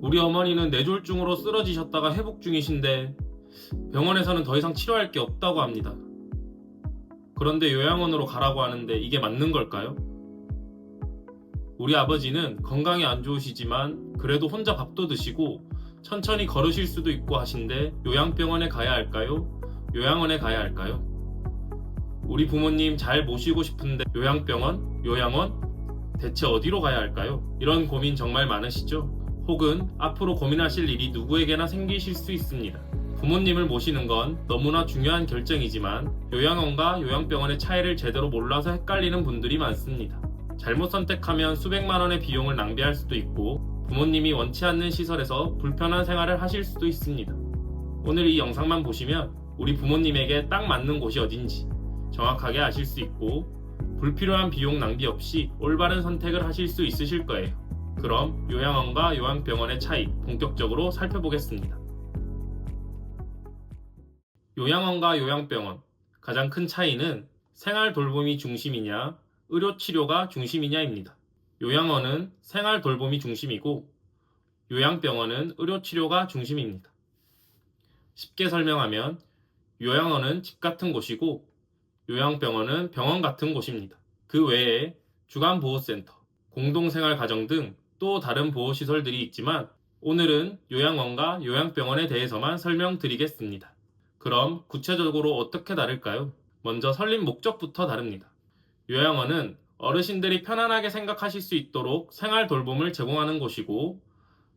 우리 어머니는 뇌졸중으로 쓰러지셨다가 회복 중이신데 병원에서는 더 이상 치료할 게 없다고 합니다. 그런데 요양원으로 가라고 하는데 이게 맞는 걸까요? 우리 아버지는 건강이 안 좋으시지만 그래도 혼자 밥도 드시고 천천히 걸으실 수도 있고 하신데 요양병원에 가야 할까요? 요양원에 가야 할까요? 우리 부모님 잘 모시고 싶은데 요양병원? 요양원? 대체 어디로 가야 할까요? 이런 고민 정말 많으시죠? 혹은 앞으로 고민하실 일이 누구에게나 생기실 수 있습니다. 부모님을 모시는 건 너무나 중요한 결정이지만 요양원과 요양병원의 차이를 제대로 몰라서 헷갈리는 분들이 많습니다. 잘못 선택하면 수백만 원의 비용을 낭비할 수도 있고 부모님이 원치 않는 시설에서 불편한 생활을 하실 수도 있습니다. 오늘 이 영상만 보시면 우리 부모님에게 딱 맞는 곳이 어딘지 정확하게 아실 수 있고 불필요한 비용 낭비 없이 올바른 선택을 하실 수 있으실 거예요. 그럼 요양원과 요양병원의 차이 본격적으로 살펴보겠습니다. 요양원과 요양병원 가장 큰 차이는 생활 돌봄이 중심이냐 의료치료가 중심이냐입니다. 요양원은 생활 돌봄이 중심이고 요양병원은 의료치료가 중심입니다. 쉽게 설명하면 요양원은 집 같은 곳이고 요양병원은 병원 같은 곳입니다. 그 외에 주간보호센터, 공동생활가정 등 또 다른 보호시설들이 있지만 오늘은 요양원과 요양병원에 대해서만 설명드리겠습니다. 그럼 구체적으로 어떻게 다를까요? 먼저 설립 목적부터 다릅니다. 요양원은 어르신들이 편안하게 생각하실 수 있도록 생활 돌봄을 제공하는 곳이고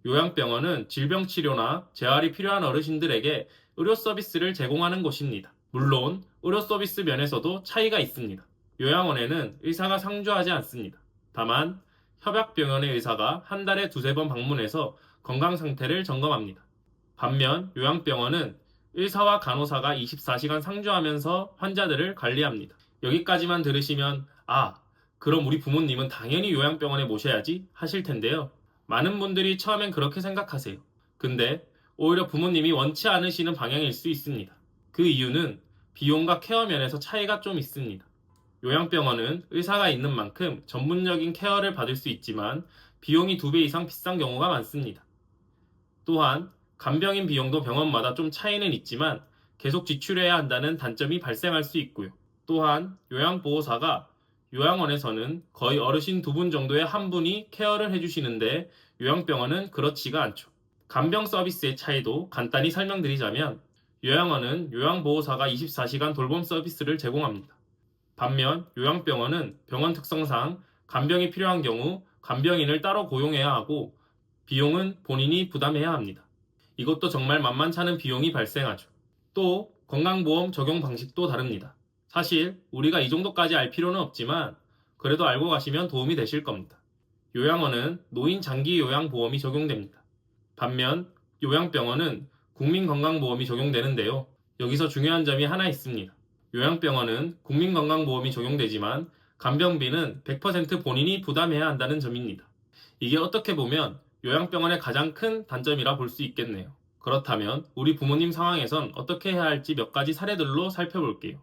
요양병원은 질병치료나 재활이 필요한 어르신들에게 의료 서비스를 제공하는 곳입니다. 물론 의료 서비스 면에서도 차이가 있습니다. 요양원에는 의사가 상주하지 않습니다. 다만 협약병원의 의사가 한 달에 두세 번 방문해서 건강 상태를 점검합니다. 반면 요양병원은 의사와 간호사가 24시간 상주하면서 환자들을 관리합니다. 여기까지만 들으시면 그럼 우리 부모님은 당연히 요양병원에 모셔야지 하실 텐데요. 많은 분들이 처음엔 그렇게 생각하세요. 근데 오히려 부모님이 원치 않으시는 방향일 수 있습니다. 그 이유는 비용과 케어 면에서 차이가 좀 있습니다. 요양병원은 의사가 있는 만큼 전문적인 케어를 받을 수 있지만 비용이 2배 이상 비싼 경우가 많습니다. 또한 간병인 비용도 병원마다 좀 차이는 있지만 계속 지출해야 한다는 단점이 발생할 수 있고요. 또한 요양보호사가 요양원에서는 거의 어르신 2분 정도의 한 분이 케어를 해주시는데 요양병원은 그렇지가 않죠. 간병 서비스의 차이도 간단히 설명드리자면 요양원은 요양보호사가 24시간 돌봄 서비스를 제공합니다. 반면 요양병원은 병원 특성상 간병이 필요한 경우 간병인을 따로 고용해야 하고 비용은 본인이 부담해야 합니다. 이것도 정말 만만찮은 비용이 발생하죠. 또 건강보험 적용 방식도 다릅니다. 사실 우리가 이 정도까지 알 필요는 없지만 그래도 알고 가시면 도움이 되실 겁니다. 요양원은 노인 장기 요양보험이 적용됩니다. 반면 요양병원은 국민건강보험이 적용되는데요. 여기서 중요한 점이 하나 있습니다. 요양병원은 국민건강보험이 적용되지만 간병비는 100% 본인이 부담해야 한다는 점입니다. 이게 어떻게 보면 요양병원의 가장 큰 단점이라 볼 수 있겠네요. 그렇다면 우리 부모님 상황에선 어떻게 해야 할지 몇 가지 사례들로 살펴볼게요.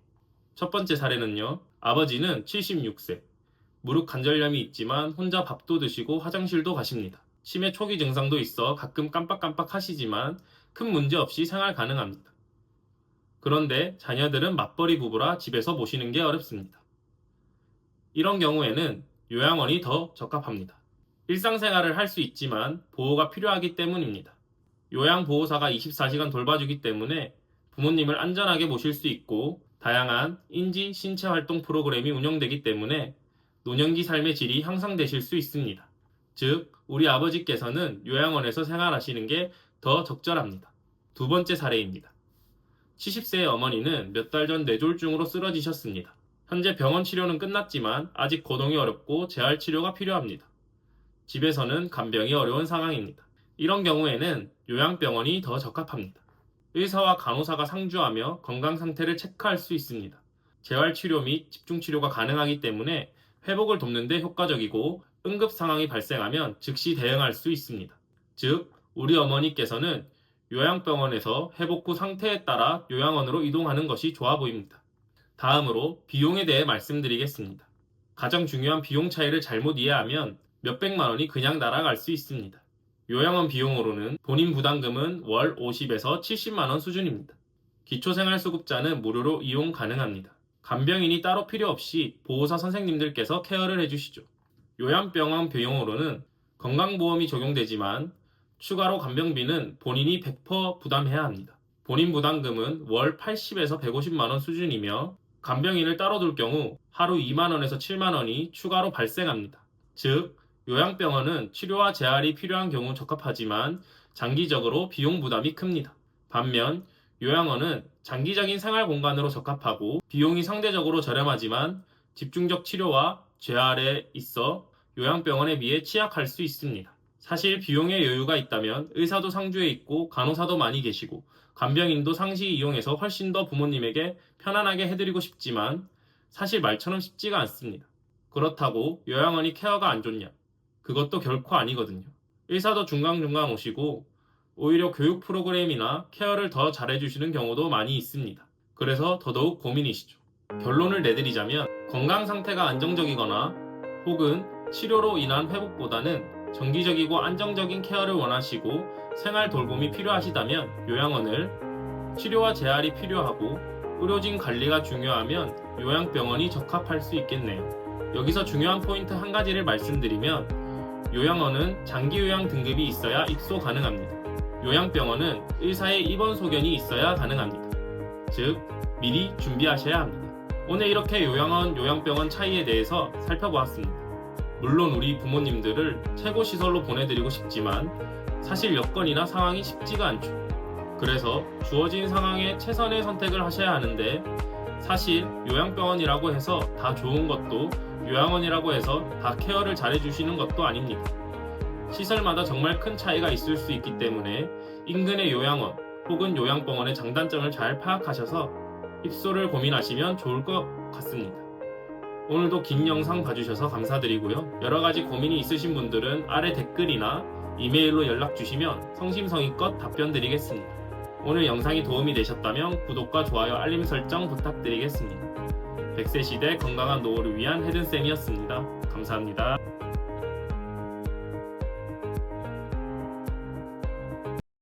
첫 번째 사례는요. 아버지는 76세. 무릎 관절염이 있지만 혼자 밥도 드시고 화장실도 가십니다. 치매 초기 증상도 있어 가끔 깜빡깜빡 하시지만 큰 문제 없이 생활 가능합니다. 그런데 자녀들은 맞벌이 부부라 집에서 모시는 게 어렵습니다. 이런 경우에는 요양원이 더 적합합니다. 일상생활을 할 수 있지만 보호가 필요하기 때문입니다. 요양보호사가 24시간 돌봐주기 때문에 부모님을 안전하게 모실 수 있고 다양한 인지, 신체 활동 프로그램이 운영되기 때문에 노년기 삶의 질이 향상되실 수 있습니다. 즉, 우리 아버지께서는 요양원에서 생활하시는 게 더 적절합니다. 두 번째 사례입니다. 70세의 어머니는 몇 달 전 뇌졸중으로 쓰러지셨습니다. 현재 병원 치료는 끝났지만 아직 거동이 어렵고 재활 치료가 필요합니다. 집에서는 간병이 어려운 상황입니다. 이런 경우에는 요양병원이 더 적합합니다. 의사와 간호사가 상주하며 건강 상태를 체크할 수 있습니다. 재활 치료 및 집중 치료가 가능하기 때문에 회복을 돕는 데 효과적이고 응급 상황이 발생하면 즉시 대응할 수 있습니다. 즉, 우리 어머니께서는 요양병원에서 회복 후 상태에 따라 요양원으로 이동하는 것이 좋아 보입니다. 다음으로 비용에 대해 말씀드리겠습니다. 가장 중요한 비용 차이를 잘못 이해하면 몇백만 원이 그냥 날아갈 수 있습니다. 요양원 비용으로는 본인 부담금은 월 50에서 70만원 수준입니다. 기초생활수급자는 무료로 이용 가능합니다. 간병인이 따로 필요 없이 보호사 선생님들께서 케어를 해주시죠. 요양병원 비용으로는 건강보험이 적용되지만 추가로 간병비는 본인이 100% 부담해야 합니다. 본인 부담금은 월 80에서 150만원 수준이며 간병인을 따로 둘 경우 하루 2만원에서 7만원이 추가로 발생합니다. 즉, 요양병원은 치료와 재활이 필요한 경우 적합하지만 장기적으로 비용 부담이 큽니다. 반면 요양원은 장기적인 생활 공간으로 적합하고 비용이 상대적으로 저렴하지만 집중적 치료와 재활에 있어 요양병원에 비해 취약할 수 있습니다. 사실 비용에 여유가 있다면 의사도 상주에 있고 간호사도 많이 계시고 간병인도 상시 이용해서 훨씬 더 부모님에게 편안하게 해드리고 싶지만 사실 말처럼 쉽지가 않습니다. 그렇다고 요양원이 케어가 안 좋냐? 그것도 결코 아니거든요. 의사도 중간중간 오시고 오히려 교육 프로그램이나 케어를 더 잘해주시는 경우도 많이 있습니다. 그래서 더더욱 고민이시죠. 결론을 내드리자면 건강 상태가 안정적이거나 혹은 치료로 인한 회복보다는 정기적이고 안정적인 케어를 원하시고 생활 돌봄이 필요하시다면 요양원을, 치료와 재활이 필요하고 의료진 관리가 중요하면 요양병원이 적합할 수 있겠네요. 여기서 중요한 포인트 한 가지를 말씀드리면 요양원은 장기요양 등급이 있어야 입소 가능합니다. 요양병원은 의사의 입원 소견이 있어야 가능합니다. 즉, 미리 준비하셔야 합니다. 오늘 이렇게 요양원, 요양병원 차이에 대해서 살펴보았습니다. 물론 우리 부모님들을 최고 시설로 보내드리고 싶지만 사실 여건이나 상황이 쉽지가 않죠. 그래서 주어진 상황에 최선의 선택을 하셔야 하는데 사실 요양병원이라고 해서 다 좋은 것도 요양원이라고 해서 다 케어를 잘해주시는 것도 아닙니다. 시설마다 정말 큰 차이가 있을 수 있기 때문에 인근의 요양원 혹은 요양병원의 장단점을 잘 파악하셔서 입소를 고민하시면 좋을 것 같습니다. 오늘도 긴 영상 봐주셔서 감사드리고요. 여러가지 고민이 있으신 분들은 아래 댓글이나 이메일로 연락 주시면 성심성의껏 답변 드리겠습니다. 오늘 영상이 도움이 되셨다면 구독과 좋아요, 알림 설정 부탁드리겠습니다. 100세 시대 건강한 노후를 위한 헤든쌤이었습니다. 감사합니다.